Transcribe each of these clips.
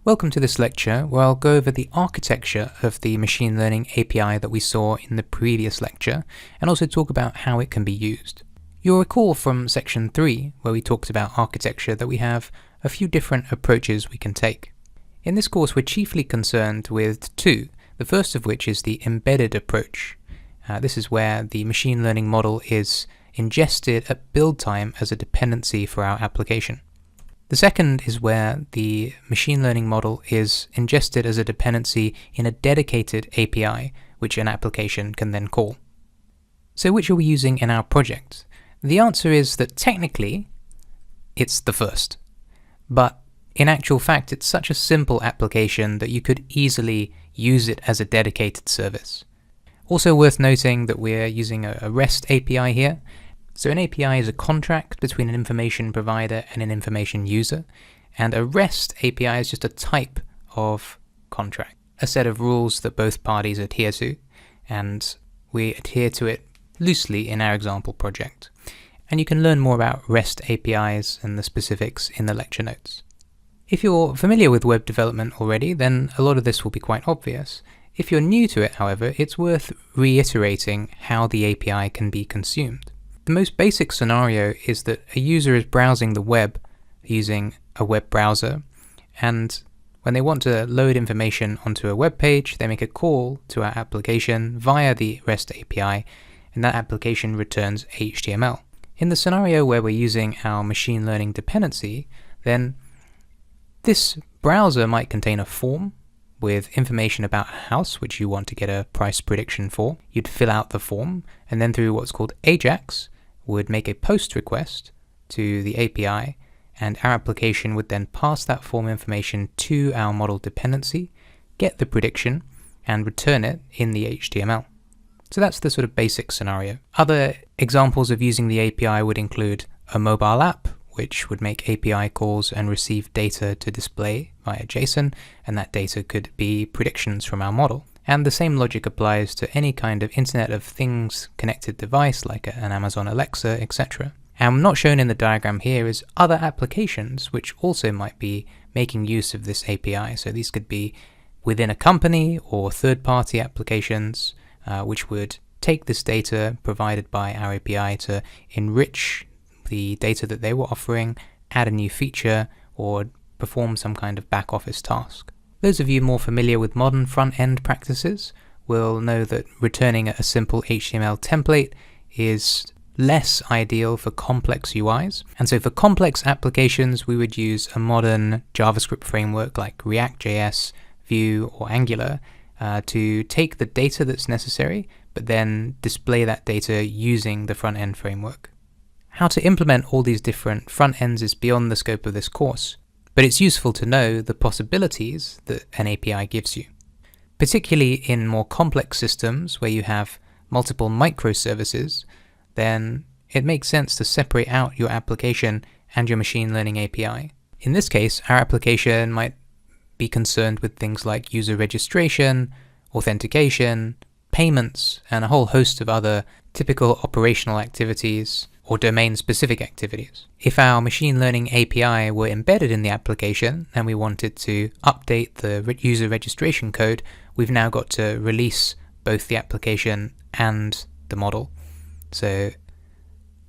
Welcome to this lecture where I'll go over the architecture of the machine learning API that we saw in the previous lecture, and also talk about how it can be used. You'll recall from section 3, where we talked about architecture, that we have a few different approaches we can take. In this course we're chiefly concerned with two, the first of which is the embedded approach. This is where the machine learning model is ingested at build time as a dependency for our application. The second is where the machine learning model is ingested as a dependency in a dedicated API, which an application can then call. So which are we using in our project? The answer is that technically it's the first, but in actual fact it's such a simple application that you could easily use it as a dedicated service. Also worth noting that we're using a REST API here. So an API is a contract between an information provider and an information user, and a REST API is just a type of contract, a set of rules that both parties adhere to, and we adhere to it loosely in our example project. And you can learn more about REST APIs and the specifics in the lecture notes. If you're familiar with web development already, then a lot of this will be quite obvious. If you're new to it, however, it's worth reiterating how the API can be consumed. The most basic scenario is that a user is browsing the web using a web browser, and when they want to load information onto a web page, they make a call to our application via the REST API, and that application returns HTML. In the scenario where we're using our machine learning dependency, then this browser might contain a form with information about a house which you want to get a price prediction for. You'd fill out the form, and then through what's called AJAX, would make a POST request to the API, and our application would then pass that form information to our model dependency, get the prediction, and return it in the HTML. So that's the sort of basic scenario. Other examples of using the API would include a mobile app, which would make API calls and receive data to display via JSON, and that data could be predictions from our model. And the same logic applies to any kind of Internet of Things connected device like an Amazon Alexa, etc. And not shown in the diagram here is other applications which also might be making use of this API. So these could be within a company or third-party applications which would take this data provided by our API to enrich the data that they were offering, add a new feature, or perform some kind of back-office task. Those of you more familiar with modern front-end practices will know that returning a simple HTML template is less ideal for complex UIs. And so for complex applications, we would use a modern JavaScript framework like React.js, Vue, or Angular to take the data that's necessary, but then display that data using the front-end framework. How to implement all these different front ends is beyond the scope of this course, but it's useful to know the possibilities that an API gives you. Particularly in more complex systems where you have multiple microservices, then it makes sense to separate out your application and your machine learning API. In this case, our application might be concerned with things like user registration, authentication, payments, and a whole host of other typical operational activities or domain-specific activities. If our machine learning API were embedded in the application and we wanted to update the user registration code, we've now got to release both the application and the model. So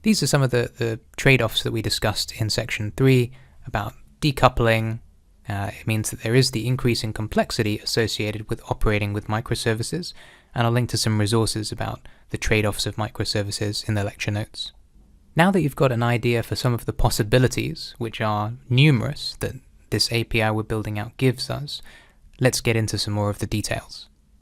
these are some of the trade-offs that we discussed in section 3 about decoupling. It means that there is the increase in complexity associated with operating with microservices, and I'll link to some resources about the trade-offs of microservices in the lecture notes. Now that you've got an idea for some of the possibilities, which are numerous, that this API we're building out gives us, let's get into some more of the details.